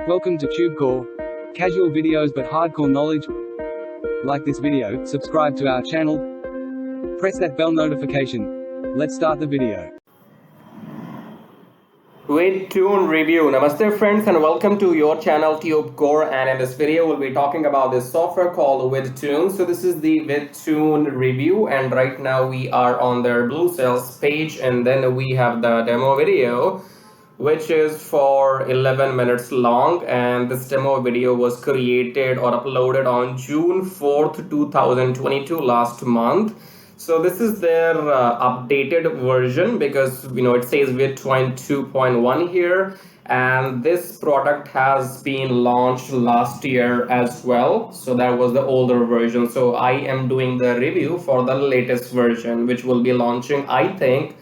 Welcome to TubeCore. Casual videos but hardcore knowledge. Like this video, subscribe to our channel, press that bell notification. Let's start the video. VidToon review. Namaste friends and welcome to your channel TubeCore, and in this video we'll be talking about this software called VidToon. So this is the VidToon review, and right now we are on their blue sales page, and then we have the demo video which is for 11 minutes long, and this demo video was created or uploaded on June 4th 2022, last month. So this is their updated version, because it says VidToon 2.1 here, and this product has been launched last year as well. So that was the older version. So I am doing the review for the latest version, which will be launching, I think,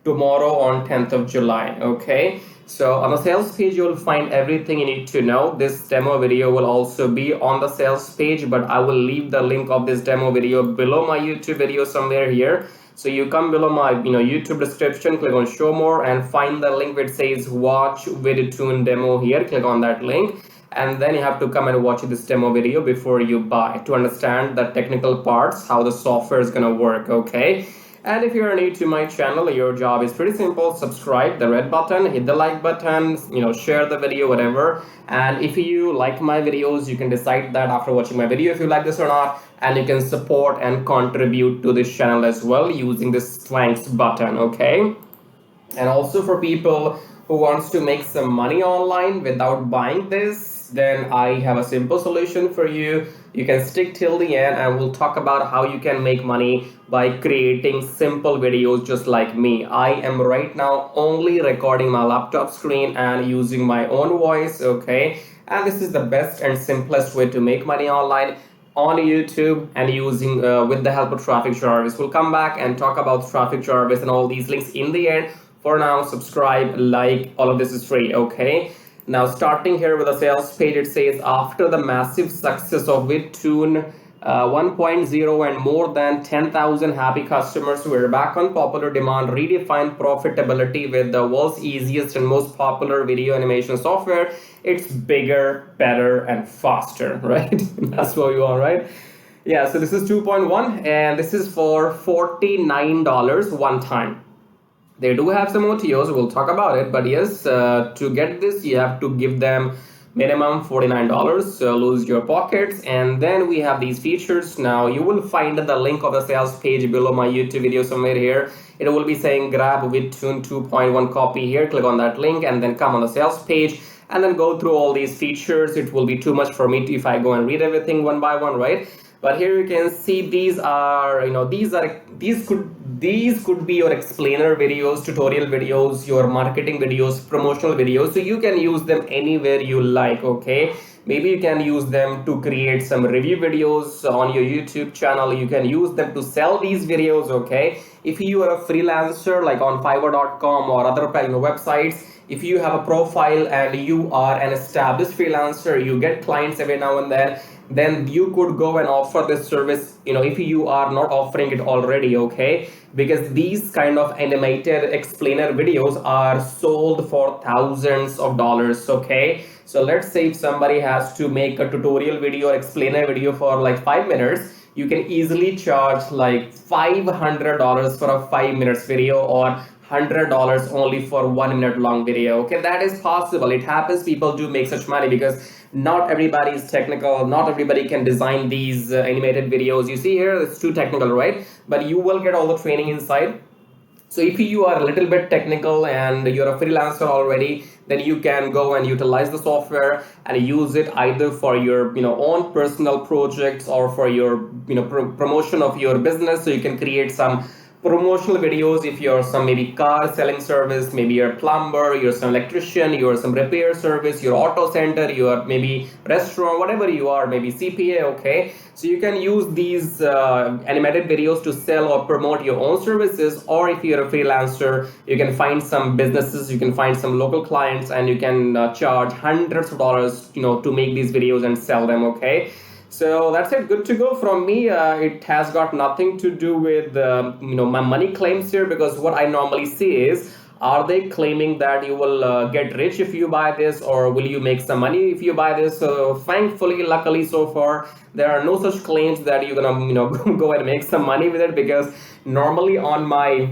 tomorrow on 10th of July. Okay, so on the sales page you will find everything you need to know. This demo video will also be on the sales page, but I will leave the link of this demo video below my YouTube video somewhere here. So you come below my YouTube description, click on show more, and find the link which says watch VidToon demo here. Click on that link, and then you have to come and watch this demo video before you buy, to understand the technical parts, how the software is going to work. Okay, and if you're new to my channel, your job is pretty simple. Subscribe, the red button, hit the like button, share the video, whatever. And if you like my videos, you can decide that after watching my video if you like this or not, and you can support and contribute to this channel as well using this thanks button. Okay, and also for people who wants to make some money online without buying this, then I have a simple solution for you. You can stick till the end, and we'll talk about how you can make money by creating simple videos just like me. I am right now only recording my laptop screen and using my own voice. Okay, and this is the best and simplest way to make money online on YouTube, and using with the help of Traffic Jarvis. We'll come back and talk about Traffic Jarvis and all these links in the end. For now, subscribe, like, all of this is free. Okay, now starting here with the sales page, it says after the massive success of VidToon 1.0 and more than 10,000 happy customers, we're back on popular demand, redefine profitability with the world's easiest and most popular video animation software. It's bigger, better, and faster, right? That's what you want, right? Yeah, so this is 2.1, and this is for $49 one time. They do have some OTOs, we'll talk about it, but yes, to get this you have to give them minimum $49, so lose your pockets. And then we have these features. Now you will find the link of the sales page below my YouTube video somewhere here. It will be saying grab VidToon 2.1 copy here. Click on that link and then come on the sales page and then go through all these features. It will be too much for me if I go and read everything one by one, right? But here you can see these are, these could be your explainer videos, tutorial videos, your marketing videos, promotional videos. So you can use them anywhere you like. Okay, maybe you can use them to create some review videos on your YouTube channel. You can use them to sell these videos. Okay, if you are a freelancer like on Fiverr.com or other websites, if you have a profile and you are an established freelancer, you get clients every now and then you could go and offer this service, if you are not offering it already. Okay, because these kind of animated explainer videos are sold for thousands of dollars. Okay, so let's say if somebody has to make a tutorial video or explainer video for like 5 minutes, you can easily charge like $500 for a 5 minutes video, or $100 only for 1 minute long video. Okay, that is possible. It happens. People do make such money because not everybody is technical. Not everybody can design these animated videos. You see here, it's too technical, right? But you will get all the training inside. So if you are a little bit technical and you're a freelancer already, then you can go and utilize the software and use it either for your own personal projects or for your promotion of your business. So you can create some promotional videos if you're some maybe car selling service, maybe you're a plumber, you're some electrician, you're some repair service, you're auto center, you're maybe restaurant, whatever you are, maybe CPA. Okay, so you can use these animated videos to sell or promote your own services. Or if you're a freelancer, you can find some businesses, you can find some local clients, and you can charge hundreds of dollars to make these videos and sell them. Okay, so that's it, good to go from me. It has got nothing to do with my money claims here, because what I normally see is Are they claiming that you will get rich if you buy this, or will you make some money if you buy this? So thankfully, luckily so far, there are no such claims that you're gonna go and make some money with it, because normally on my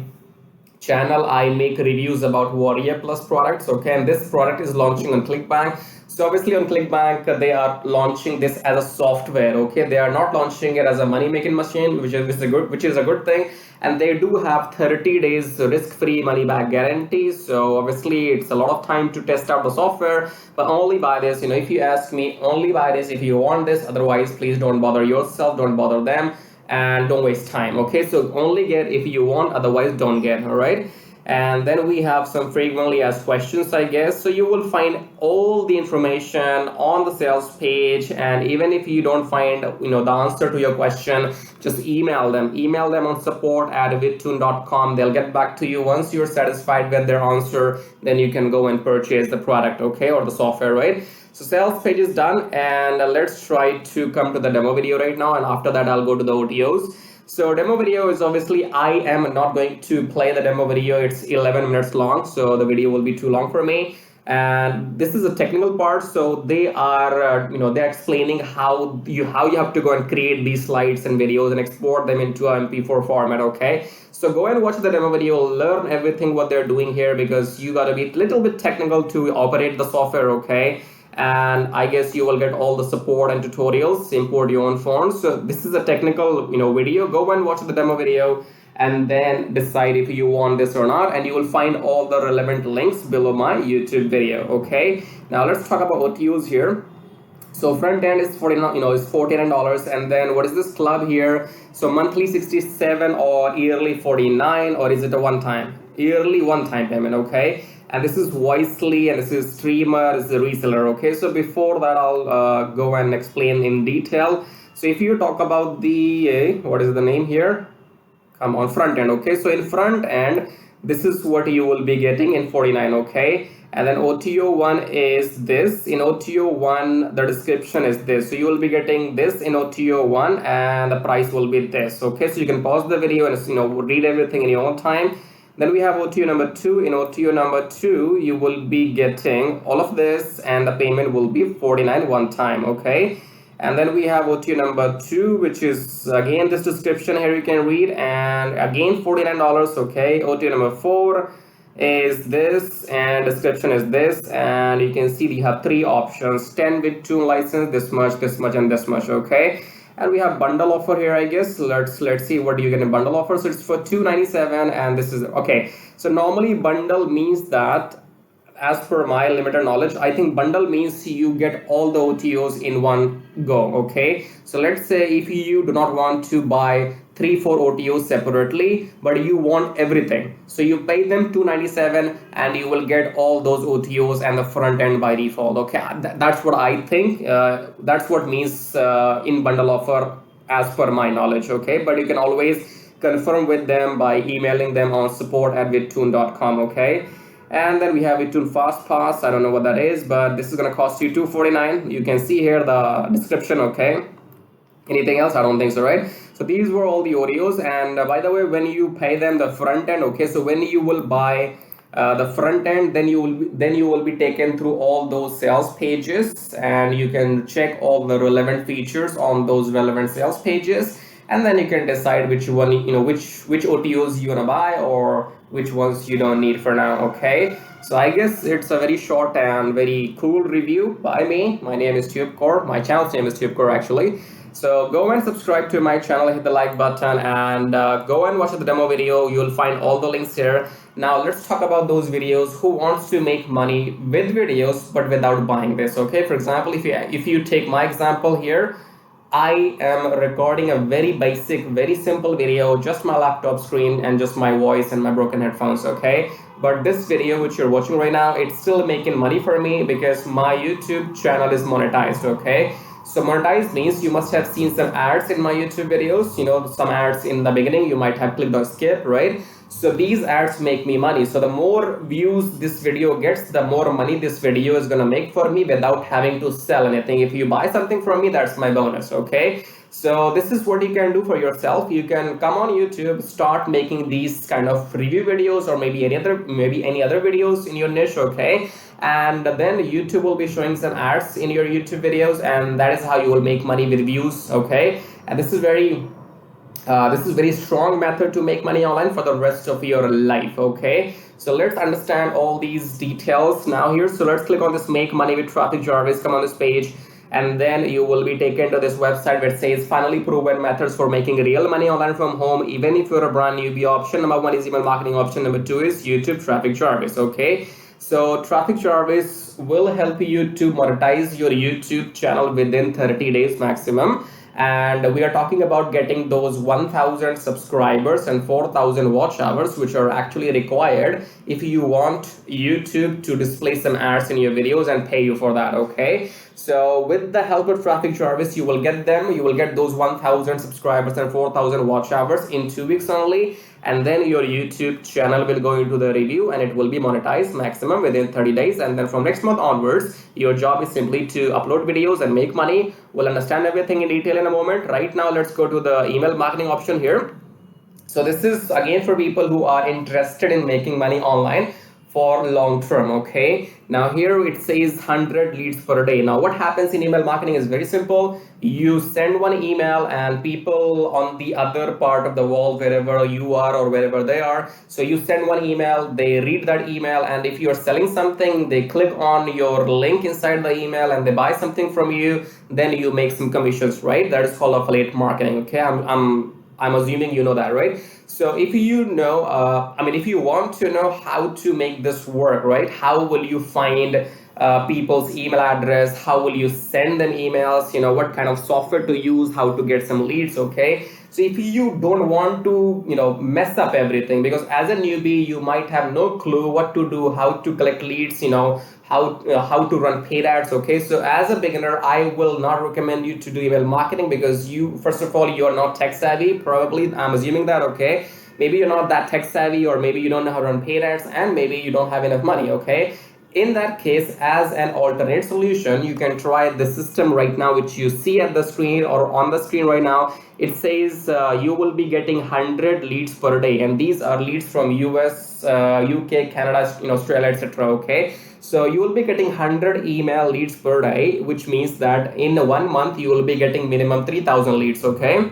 channel I make reviews about Warrior Plus products, okay, and this product is launching on ClickBank. So obviously on ClickBank they are launching this as a software, okay, they are not launching it as a money making machine, which is a good thing. And they do have 30 days risk-free money back guarantee, so obviously it's a lot of time to test out the software. But only buy this, if you ask me, only buy this if you want this. Otherwise, please don't bother yourself, don't bother them, and don't waste time, okay? So only get if you want, otherwise don't get, all right? And then we have some frequently asked questions, I guess. So you will find all the information on the sales page, and even if you don't find the answer to your question, just email them on support@vidtoon.com. They'll get back to you. Once you're satisfied with their answer, then you can go and purchase the product, okay, or the software, right? So sales page is done, and let's try to come to the demo video right now, and after that I'll go to the OTOs. So demo video is obviously, I am not going to play the demo video. It's 11 minutes long, so the video will be too long for me. And this is a technical part, so they are they're explaining how you have to go and create these slides and videos and export them into a MP4 format, okay? So go and watch the demo video, learn everything what they're doing here, because you got to be a little bit technical to operate the software, okay? And I guess you will get all the support and tutorials, import your own fonts. So this is a technical video. Go and watch the demo video and then decide if you want this or not, and you will find all the relevant links below my YouTube video, okay? Now let's talk about OTOs here. So front end is $49, and then what is this club here? So monthly 67 or yearly 49, or is it a one-time? Yearly one-time payment, okay? And this is Wisely, and this is Streamer, this is a reseller, okay? So before that, I'll go and explain in detail. So if you talk about the, what is the name here? Come on, front end, okay? So in front end, this is what you will be getting in 49, okay? And then OTO 1 is this. In OTO 1, the description is this. So you will be getting this in OTO 1, and the price will be this, okay? So you can pause the video and read everything in your own time. Then we have OTO number 2. In OTO number 2, you will be getting all of this, and the payment will be 49 one time, okay? And then we have OTO number 2, which is again this description here you can read, and again $49, okay? OTO number 4 is this, and description is this, and you can see we have 3 options: 10 VidToon license, this much, and this much, okay? And we have bundle offer here, I guess. Let's see what you get in bundle offer. So it's for $297, and this is okay. So normally bundle means that, as per my limited knowledge, I think bundle means you get all the OTOs in one go, okay? So let's say if you do not want to buy 3-4 OTOs separately, but you want everything, so you pay them $297 and you will get all those OTOs and the front end by default, okay? That's what I think. That's what means in bundle offer as per my knowledge, okay? But you can always confirm with them by emailing them on support@vidtoon.com, okay? And then we have VidToon Fast Pass. I don't know what that is, but this is going to cost you $249. You can see here the description, okay? Anything else? I don't think so, right? So these were all the OTOs. And by the way, when you pay them the front end, okay, so when you will buy the front end, then you will be taken through all those sales pages, and you can check all the relevant features on those relevant sales pages, and then you can decide which one, which OTOs you want to buy, or which ones you don't need for now, okay? So I guess it's a very short and very cool review by me. My name is TubeCore. My channel's name is TubeCore, actually. So go and subscribe to my channel, hit the like button, and go and watch the demo video. You'll find all the links here. Now let's talk about those videos who wants to make money with videos but without buying this, okay? For example, if you take my example here, I am recording a very basic, very simple video, just my laptop screen and just my voice and my broken headphones, okay? But this video which you're watching right now, it's still making money for me because my YouTube channel is monetized, okay? So monetized means you must have seen some ads in my YouTube videos, some ads in the beginning, you might have clicked on skip, right? So these ads make me money. So the more views this video gets, the more money this video is gonna make for me without having to sell anything. If you buy something from me, that's my bonus, okay? So this is what you can do for yourself. You can come on YouTube, start making these kind of review videos, or maybe any other videos in your niche, okay? And then YouTube will be showing some ads in your YouTube videos, and that is how you will make money with views, okay? And this is very strong method to make money online for the rest of your life, okay? So let's understand all these details now here. So let's click on this make money with Traffic Jarvis, come on this page, and then you will be taken to this website where it says finally proven methods for making real money online from home, even if you're a brand newbie. Option number 1 is email marketing, option number 2 is YouTube Traffic Jarvis, okay? So Traffic Jarvis will help you to monetize your YouTube channel within 30 days maximum. And we are talking about getting those 1,000 subscribers and 4,000 watch hours, which are actually required if you want YouTube to display some ads in your videos and pay you for that, okay? So with the help of Traffic Jarvis, you will get those 1,000 subscribers and 4,000 watch hours in 2 weeks only. And then your YouTube channel will go into the review and it will be monetized maximum within 30 days. And then from next month onwards, your job is simply to upload videos and make money. We'll understand everything in detail in a moment. Right now, let's go to the email marketing option here. So this is again for people who are interested in making money online for long term, okay? Now here it says 100 leads per day. Now what happens in email marketing is very simple. You send one email and people on the other part of the world, wherever you are or wherever they are, so you send one email, they read that email, and if you're selling something, they click on your link inside the email and they buy something from you, then you make some commissions, right? That is called affiliate marketing, okay? I'm assuming you know that, right? So if you know, if you want to know how to make this work, right? How will you find people's email address? How will you send them emails? You know, what kind of software to use, how to get some leads, okay? So if you don't want to, mess up everything, because as a newbie, you might have no clue what to do, how to collect leads, how to run paid ads, okay? So as a beginner, I will not recommend you to do email marketing because first of all, you're not tech savvy, probably, I'm assuming that, okay? Maybe you're not that tech savvy, or maybe you don't know how to run paid ads, and maybe you don't have enough money, okay? In that case, as an alternate solution, you can try the system right now, which you see at the screen or on the screen right now. It says you will be getting 100 leads per day, and these are leads from US, UK, Canada, Australia, etc. Okay, so you will be getting 100 email leads per day, which means that in 1 month you will be getting minimum 3,000 leads. Okay,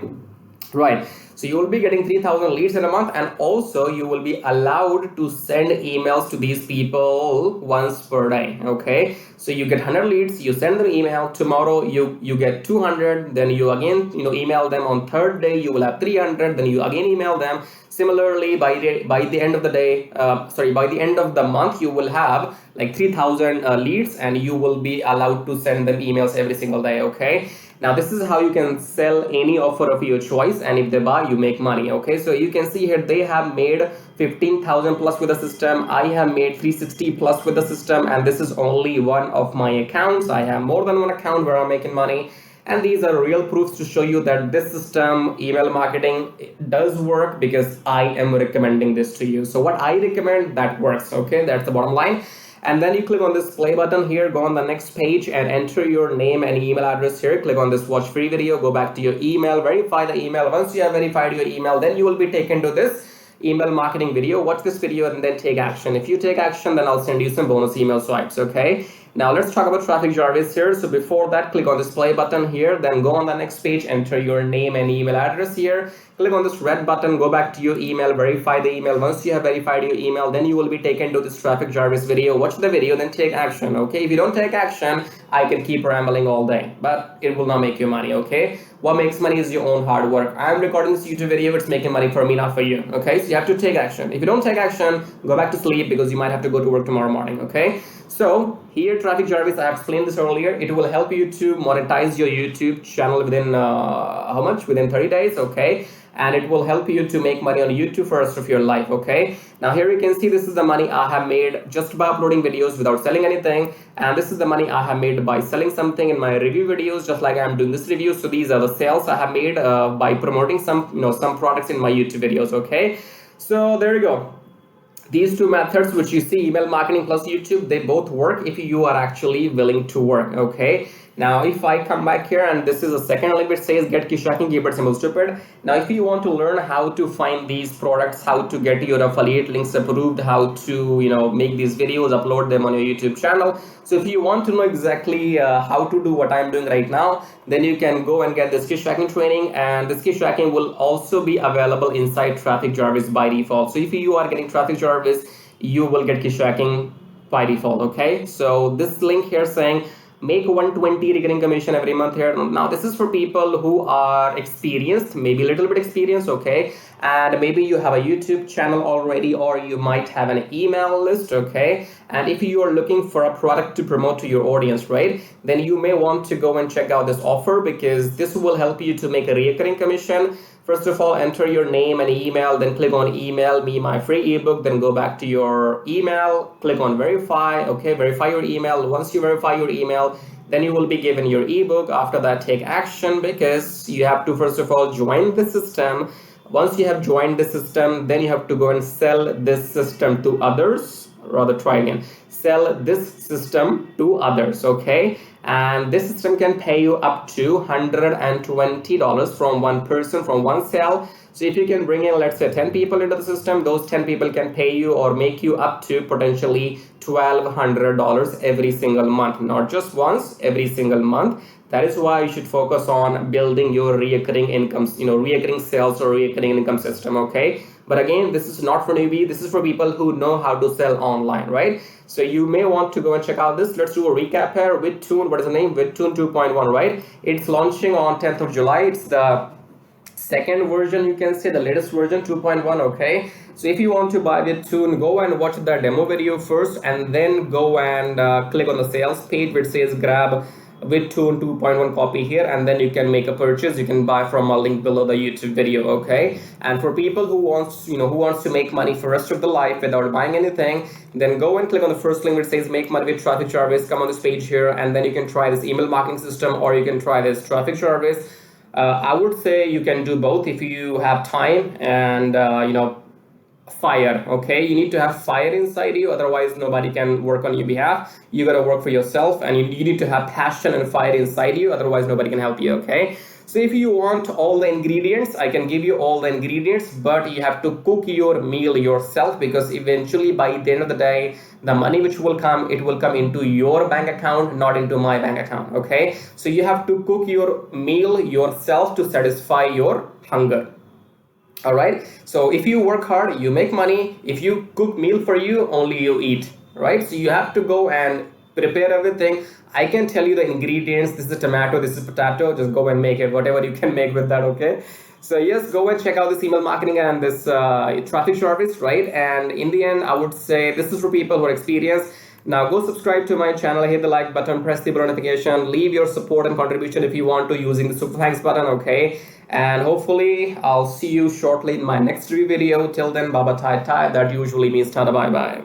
right. So you will be getting 3,000 leads in a month, and also you will be allowed to send emails to these people once per day. Okay, so you get 100 leads, you send them email. Tomorrow you get 200, then you again email them. On third day you will have 300, then you again email them. Similarly, by the end of the day, by the end of the month, you will have like 3,000 leads, and you will be allowed to send them emails every single day. Okay. Now this is how you can sell any offer of your choice, and if they buy, you make money. Okay, so you can see here they have made 15,000 plus with the system. I have made 360 plus with the system, and this is only one of my accounts. I have more than one account where I'm making money, and these are real proofs to show you that this system, email marketing, does work because I am recommending this to you. So what I recommend, that works. Okay, that's the bottom line. And then you click on this play button here, go on the next page and enter your name and email address here. Click on this watch free video, go back to your email, verify the email. Once you have verified your email, then you will be taken to this email marketing video. Watch this video and then take action. If you take action, then I'll send you some bonus email swipes. Okay, now let's talk about Traffic Jarvis here. So before that, click on this play button here, then go on the next page, enter your name and email address here. Click on this red button, go back to your email, verify the email. Once you have verified your email, then you will be taken to this Traffic Jarvis video. Watch the video, then take action. Okay, if you don't take action, I can keep rambling all day, but it will not make you money. Okay, what makes money is your own hard work. I'm recording this YouTube video, it's making money for me, not for you. Okay, so you have to take action. If you don't take action, go back to sleep because you might have to go to work tomorrow morning. Okay, so here Traffic Jarvis, I have explained this earlier. It will help you to monetize your YouTube channel within how much? Within 30 days. Okay, and it will help you to make money on YouTube for the rest of your life. Okay, now here you can see this is the money I have made just by uploading videos without selling anything, and this is the money I have made by selling something in my review videos, just like I'm doing this review. So these are the sales I have made by promoting some some products in my YouTube videos. Okay, So there you go. These two methods which you see, email marketing plus YouTube, they both work if you are actually willing to work. Okay, now if I come back here, and this is a second link which says get tracking keyword symbol stupid. Now if you want to learn how to find these products, how to get your affiliate links approved, how to make these videos, upload them on your YouTube channel. So if you want to know exactly how to do what I'm doing right now, then you can go and get this keyword tracking training, and this keyword tracking will also be available inside Traffic Jarvis by default. So if you are getting Traffic Jarvis, you will get keyword tracking by default. Okay, so this link here saying make 120 recurring commission every month here. Now this is for people who are experienced, maybe a little bit experienced, okay, and maybe you have a YouTube channel already, or you might have an email list, okay, and if you are looking for a product to promote to your audience, right, then you may want to go and check out this offer, because this will help you to make a recurring commission. First of all, enter your name and email, then click on email me my free ebook, then go back to your email, click on verify, okay, verify your email. Once you verify your email, then you will be given your ebook. After that, take action, because you have to first of all join the system. Once you have joined the system, then you have to go and sell this system to others. Rather, try again, sell this system to others, okay, and this system can pay you up to $120 from one person, from one sale. So if you can bring in, let's say, 10 people into the system, those 10 people can pay you or make you up to potentially $1,200 every single month, not just once, every single month. That is why you should focus on building your recurring incomes, recurring sales or recurring income system, okay? But again, this is not for newbie. This is for people who know how to sell online, right? So you may want to go and check out this. Let's do a recap here. VidToon, what is the name? VidToon 2.1, right? It's launching on 10th of July. It's the second version, you can say, the latest version, 2.1, okay? So if you want to buy VidToon, go and watch the demo video first, and then go and click on the sales page which says grab VidToon 2.1 copy here, and then you can make a purchase. You can buy from a link below the YouTube video, okay? And for people who wants to make money for rest of the life without buying anything, then go and click on the first link which says make money with Traffic Jarvis. Come on this page here, and then you can try this email marketing system, or you can try this Traffic Jarvis. I would say you can do both if you have time and fire, okay? You need to have fire inside you, otherwise nobody can work on your behalf. You got to work for yourself, and you need to have passion and fire inside you, otherwise nobody can help you, okay? So if you want all the ingredients, I can give you all the ingredients, but you have to cook your meal yourself, because eventually by the end of the day, the money which will come, it will come into your bank account, not into my bank account, okay? So you have to cook your meal yourself to satisfy your hunger. All right, so if you work hard, you make money. If you cook meal for you, only you eat, right? So you have to go and prepare everything. I can tell you the ingredients. This is tomato, this is potato. Just go and make it, whatever you can make with that, okay? So yes, go and check out this email marketing and this Traffic Jarvis, right? And in the end, I would say this is for people who are experienced. Now go subscribe to my channel, hit the like button, press the bell notification, leave your support and contribution if you want to using the super thanks button, okay? And hopefully I'll see you shortly in my next review video. Till then, baba tai tai. That usually means tada bye bye.